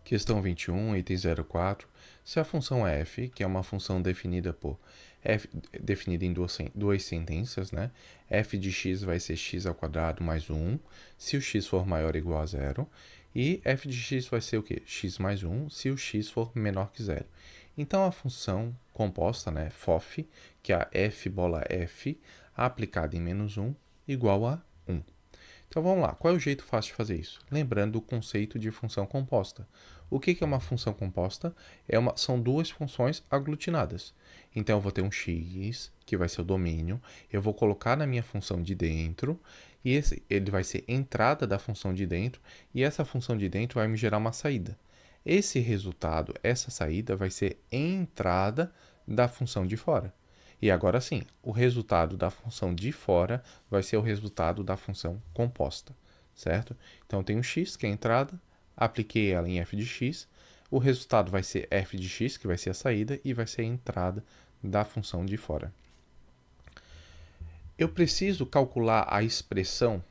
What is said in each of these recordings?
Questão 21, item 04. Se a função f, que é uma função definida por f, definida em duas sentenças, né? F de x vai ser x ao quadrado mais 1, se o x for maior ou igual a zero. E f de x vai ser o quê? X mais 1, se o x for menor que zero. Então, a função composta, né, FOF, que é a f bola f, aplicada em menos 1, igual a 1. Então vamos lá, qual é o jeito fácil de fazer isso? Lembrando o conceito de função composta. O que é uma função composta? São duas funções aglutinadas. Então eu vou ter um x, que vai ser o domínio, eu vou colocar na minha função de dentro, e ele vai ser entrada da função de dentro, e essa função de dentro vai me gerar uma saída. Esse resultado, essa saída, vai ser entrada da função de fora. E agora sim, o resultado da função de fora vai ser o resultado da função composta, certo? Então, eu tenho x, que é a entrada, apliquei ela em f de x, o resultado vai ser f de x, que vai ser a saída, e vai ser a entrada da função de fora. Eu preciso calcular a expressão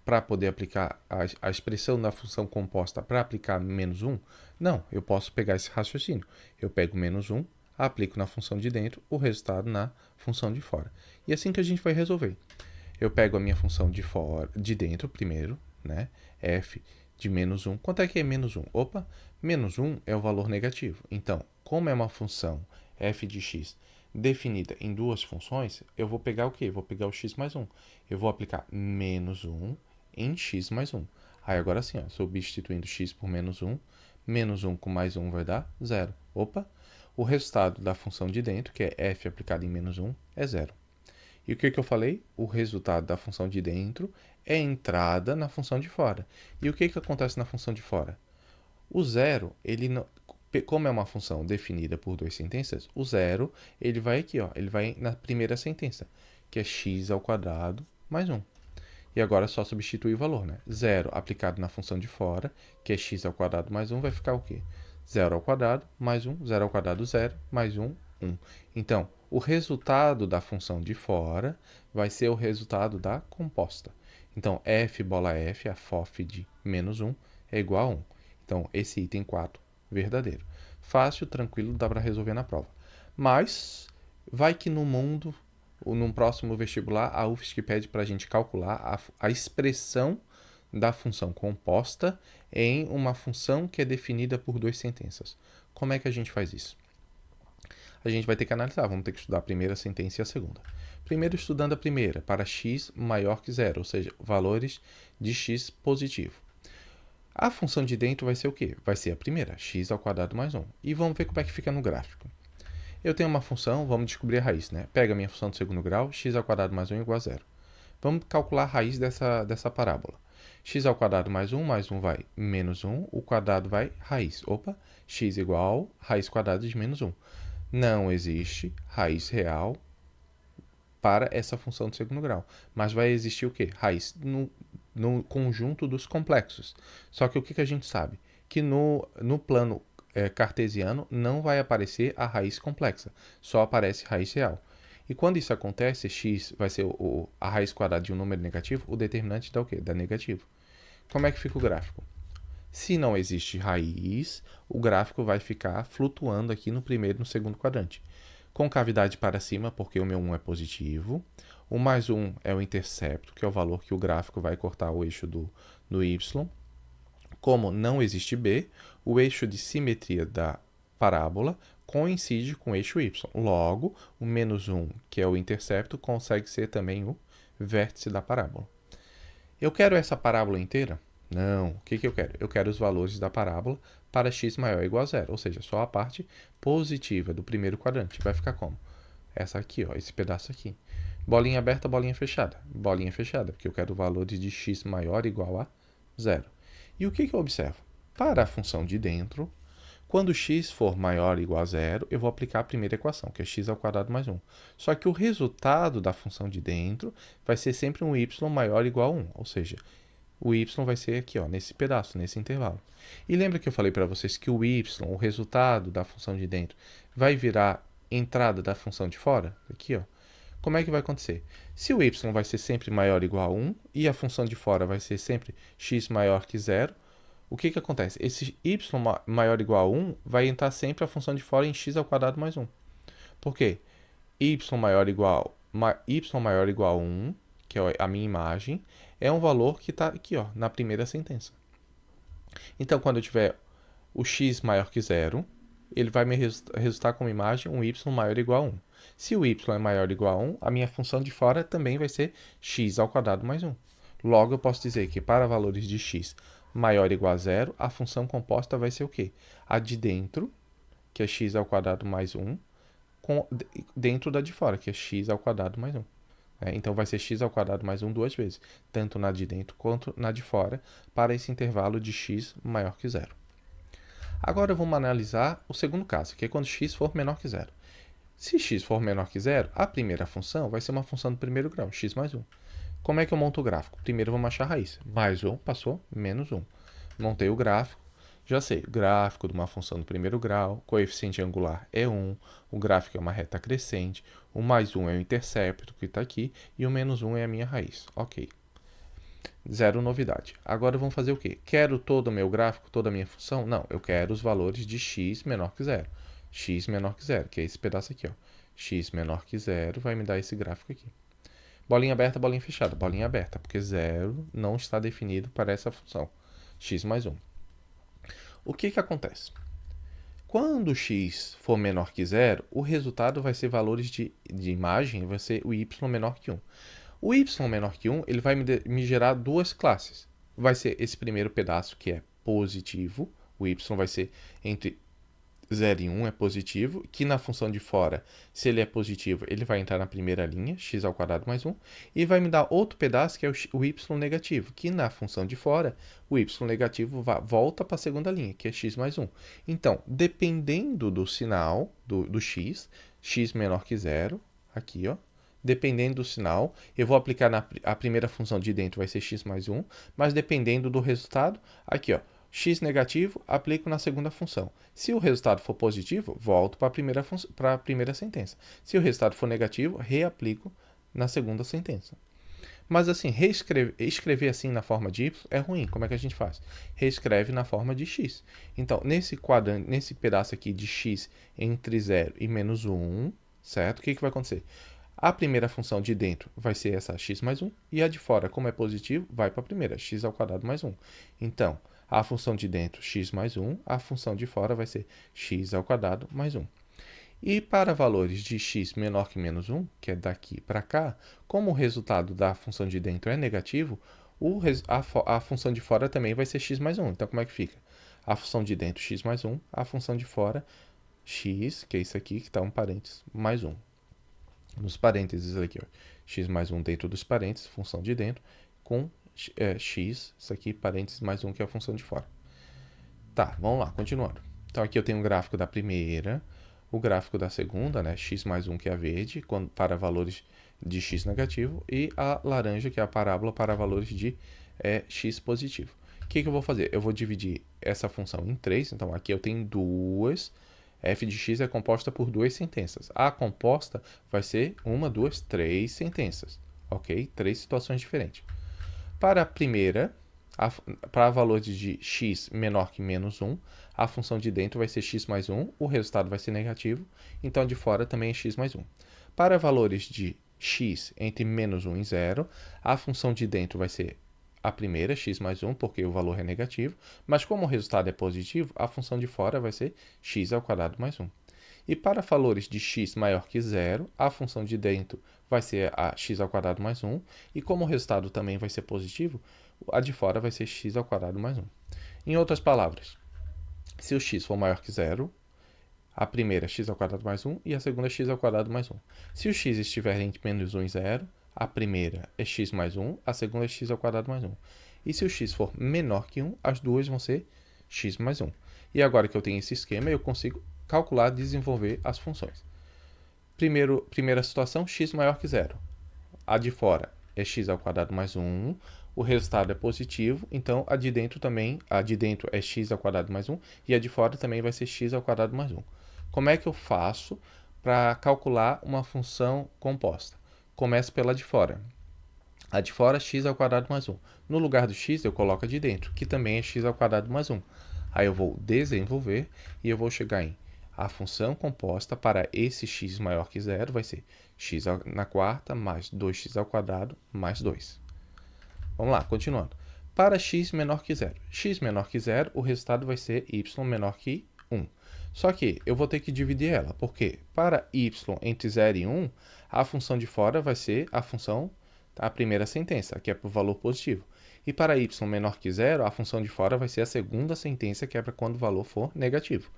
para poder aplicar a expressão da função composta para aplicar menos 1? Não, eu posso pegar esse raciocínio. Eu pego menos 1, aplico na função de dentro, o resultado na função de fora. E é assim que a gente vai resolver. Eu pego a minha função de fora, de dentro primeiro, né? F de menos 1. Quanto é que é menos 1? Opa, menos 1 é o valor negativo. Então, como é uma função f de x definida em duas funções, eu vou pegar o quê? Vou pegar o x mais 1. Eu vou aplicar menos 1 em x mais 1. Aí agora sim, ó, substituindo x por menos 1 com mais 1 vai dar 0. Opa, o resultado da função de dentro, que é f aplicado em menos 1, é 0. E o que eu falei? O resultado da função de dentro é entrada na função de fora. E o que acontece na função de fora? O zero, ele não, como é uma função definida por duas sentenças, o zero, ele vai aqui, ó, ele vai na primeira sentença, que é x ao quadrado mais 1. E agora é só substituir o valor, né? 0 aplicado na função de fora, que é x ao quadrado mais 1, vai ficar o quê? 0 ao quadrado mais 1, 0 ao quadrado 0, mais 1, 1. Então, o resultado da função de fora vai ser o resultado da composta. Então, f bola f, a FOF de menos 1, é igual a 1. Então, esse item 4, verdadeiro. Fácil, tranquilo, dá para resolver na prova. Mas, vai que no mundo, num próximo vestibular, a UFSC pede para a gente calcular a expressão da função composta em uma função que é definida por duas sentenças. Como é que a gente faz isso? A gente vai ter que analisar, vamos ter que estudar a primeira sentença e a segunda. Primeiro, estudando a primeira, para x maior que zero, ou seja, valores de x positivo. A função de dentro vai ser o quê? Vai ser a primeira, x ao quadrado mais 1. E vamos ver como é que fica no gráfico. Eu tenho uma função, vamos descobrir a raiz, né? Pega a minha função do segundo grau, x ao quadrado mais 1 igual a zero. Vamos calcular a raiz dessa parábola. X ao quadrado mais 1 vai menos 1, o quadrado vai raiz. Opa, x igual raiz quadrada de menos 1. Não existe raiz real para essa função do segundo grau. Mas vai existir o quê? Raiz no conjunto dos complexos. Só que o que a gente sabe? Que no plano cartesiano não vai aparecer a raiz complexa, só aparece raiz real. E quando isso acontece, x vai ser a raiz quadrada de um número negativo, o determinante dá o quê? Dá negativo. Como é que fica o gráfico? Se não existe raiz, o gráfico vai ficar flutuando aqui no primeiro e no segundo quadrante. Com cavidade para cima, porque o meu 1 é positivo. O mais 1 é o intercepto, que é o valor que o gráfico vai cortar o eixo do y. Como não existe b, o eixo de simetria da parábola coincide com o eixo y. Logo, o menos 1, que é o intercepto, consegue ser também o vértice da parábola. Eu quero essa parábola inteira? Não. O que eu quero? Eu quero os valores da parábola para x maior ou igual a zero, ou seja, só a parte positiva do primeiro quadrante. Vai ficar como? Essa aqui, ó, esse pedaço aqui. Bolinha aberta, bolinha fechada. Bolinha fechada, porque eu quero valores de x maior ou igual a zero. E o que eu observo? Para a função de dentro, quando x for maior ou igual a zero, eu vou aplicar a primeira equação, que é x ao quadrado mais 1. Só que o resultado da função de dentro vai ser sempre um y maior ou igual a 1, ou seja, o y vai ser aqui, ó, nesse pedaço, nesse intervalo. E lembra que eu falei para vocês que o y, o resultado da função de dentro, vai virar entrada da função de fora? Aqui, ó. Como é que vai acontecer? Se o y vai ser sempre maior ou igual a 1 e a função de fora vai ser sempre x maior que zero, o que acontece? Esse y maior ou igual a 1 vai entrar sempre a função de fora em x ao quadrado mais 1. Por quê? Y maior ou igual a 1, que é a minha imagem, é um valor que está aqui, ó, na primeira sentença. Então, quando eu tiver o x maior que 0, ele vai me resultar como imagem um y maior ou igual a 1. Se o y é maior ou igual a 1, a minha função de fora também vai ser x ao quadrado mais 1. Logo, eu posso dizer que para valores de x maior ou igual a 0, a função composta vai ser o quê? A de dentro, que é x ao quadrado mais 1, dentro da de fora, que é x ao quadrado mais 1. Então, vai ser x ao quadrado mais 1 duas vezes, tanto na de dentro quanto na de fora, para esse intervalo de x maior que 0. Agora, vamos analisar o segundo caso, que é quando x for menor que 0. Se x for menor que 0, a primeira função vai ser uma função do primeiro grau, x mais 1. Como é que eu monto o gráfico? Primeiro, vamos achar a raiz. Mais 1 passou, menos 1. Montei o gráfico. Já sei, gráfico de uma função do primeiro grau, coeficiente angular é 1, o gráfico é uma reta crescente, o mais 1 é o intercepto que está aqui, e o menos 1 é a minha raiz. Ok. Zero novidade. Agora vamos fazer o quê? Quero todo o meu gráfico, toda a minha função? Não, eu quero os valores de x menor que 0. X menor que 0, que é esse pedaço aqui, ó. X menor que 0 vai me dar esse gráfico aqui. Bolinha aberta, bolinha fechada. Bolinha aberta, porque 0 não está definido para essa função. X mais 1. O que acontece? Quando x for menor que 0, o resultado vai ser valores de imagem, vai ser o y menor que 1. O y menor que 1, ele vai me gerar duas classes. Vai ser esse primeiro pedaço que é positivo, o y vai ser entre 0 e 1 é positivo, que na função de fora, se ele é positivo, ele vai entrar na primeira linha, x ao quadrado mais 1, e vai me dar outro pedaço que é o y negativo, que na função de fora, o y negativo volta para a segunda linha, que é x mais 1. Então, dependendo do sinal do x menor que 0, aqui, ó, dependendo do sinal, eu vou aplicar a primeira função de dentro, vai ser x mais 1, mas dependendo do resultado, aqui, ó, x negativo, aplico na segunda função. Se o resultado for positivo, volto para a primeira sentença. Se o resultado for negativo, reaplico na segunda sentença. Mas assim, escrever assim na forma de y é ruim. Como é que a gente faz? Reescreve na forma de x. Então, nesse pedaço aqui de x entre 0 e menos 1, certo? O que vai acontecer? A primeira função de dentro vai ser essa x mais 1, e a de fora, como é positivo, vai para a primeira, x ao quadrado mais 1. Então, a função de dentro, x mais 1, a função de fora vai ser x ao quadrado mais 1. E para valores de x menor que menos 1, que é daqui para cá, como o resultado da função de dentro é negativo, a função de fora também vai ser x mais 1. Então, como é que fica? A função de dentro, x mais 1, a função de fora, x, que é isso aqui, que está um parênteses, mais 1. Nos parênteses aqui, ó, x mais 1 dentro dos parênteses, função de dentro, com x, isso aqui, parênteses, mais 1, que é a função de fora. Tá, vamos lá, continuando. Então, aqui eu tenho um gráfico da primeira, o gráfico da segunda, né, x mais 1, que é a verde, para valores de x negativo, e a laranja, que é a parábola para valores de x positivo. O que eu vou fazer? Eu vou dividir essa função em 3, então aqui eu tenho duas, f de x é composta por duas sentenças. A composta vai ser 1, 2, 3 sentenças, ok? 3 situações diferentes. Para a primeira, para valores de x menor que menos 1, a função de dentro vai ser x mais 1, o resultado vai ser negativo, então a de fora também é x mais 1. Para valores de x entre menos 1 e 0, a função de dentro vai ser a primeira, x mais 1, porque o valor é negativo, mas como o resultado é positivo, a função de fora vai ser x ao quadrado mais 1. E para valores de x maior que 0, a função de dentro vai ser a x ao quadrado mais 1, e como o resultado também vai ser positivo, a de fora vai ser x ao quadrado mais 1. Em outras palavras, se o x for maior que 0, a primeira é x ao quadrado mais 1 e a segunda é x ao quadrado mais 1. Se o x estiver entre menos 1 e 0, a primeira é x mais 1, a segunda é x ao quadrado mais 1. E se o x for menor que 1, as duas vão ser x mais 1. E agora que eu tenho esse esquema, eu consigo calcular, desenvolver as funções. Primeira situação, x maior que 0. A de fora é x ao quadrado mais 1, o resultado é positivo, então a de dentro é x ao quadrado mais 1, e a de fora também vai ser x ao quadrado mais 1. Como é que eu faço para calcular uma função composta? Começo pela de fora. A de fora, x ao quadrado mais 1. No lugar do x, eu coloco a de dentro, que também é x ao quadrado mais 1. Aí eu vou desenvolver e eu vou chegar em a função composta para esse x maior que zero vai ser x na quarta mais 2x ao quadrado mais 2. Vamos lá, continuando. Para x menor que zero. X menor que zero, o resultado vai ser y menor que 1. Só que eu vou ter que dividir ela, porque para y entre 0 e 1, a função de fora vai ser a função a primeira sentença, que é para o valor positivo. E para y menor que zero, a função de fora vai ser a segunda sentença, que é para quando o valor for negativo.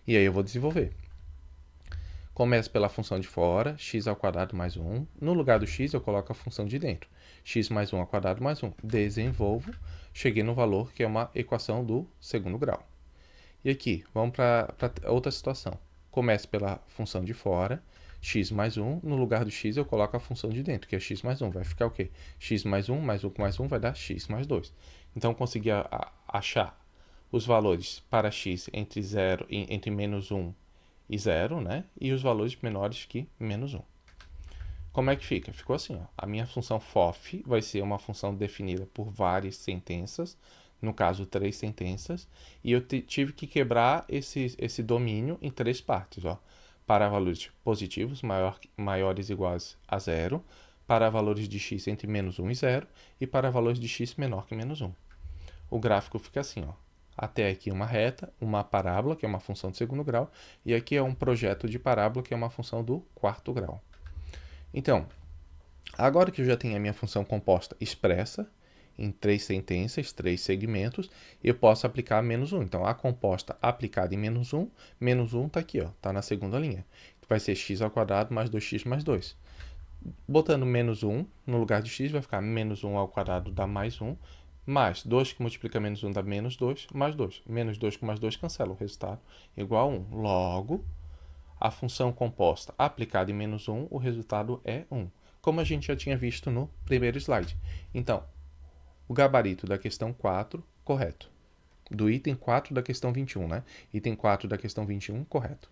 E aí eu vou desenvolver. Começo pela função de fora, x ao quadrado mais 1. No lugar do x, eu coloco a função de dentro, x mais 1 ao quadrado mais 1. Desenvolvo, cheguei no valor que é uma equação do segundo grau. E aqui, vamos para outra situação. Começo pela função de fora, x mais 1. No lugar do x, eu coloco a função de dentro, que é x mais 1. Vai ficar o quê? X mais 1 mais 1 com mais 1 vai dar x mais 2. Então, consegui achar os valores para x entre, 0, entre menos 1 e 0, né? E os valores menores que menos 1. Como é que fica? Ficou assim, ó. A minha função FOF vai ser uma função definida por várias sentenças, no caso 3 sentenças, e eu tive que quebrar esse domínio em 3 partes, ó. Para valores positivos maiores ou iguais a 0, para valores de x entre menos 1 e 0, e para valores de x menor que menos 1. O gráfico fica assim, ó. Até aqui uma reta, uma parábola, que é uma função de segundo grau, e aqui é um projeto de parábola, que é uma função do quarto grau. Então, agora que eu já tenho a minha função composta expressa, em 3 sentenças, 3 segmentos, eu posso aplicar menos 1. Então, a composta aplicada em menos 1 está aqui, está na segunda linha. Vai ser x ao quadrado mais 2x mais 2. Botando menos 1 no lugar de x, vai ficar menos 1 ao quadrado dá mais 1, mais 2 que multiplica menos 1 dá menos 2, mais 2. Menos 2 com mais 2 cancela, o resultado igual a 1. Logo, a função composta aplicada em menos 1, o resultado é 1. Como a gente já tinha visto no primeiro slide. Então, o gabarito da questão 4, correto. Do item 4 da questão 21, né? Item 4 da questão 21, correto.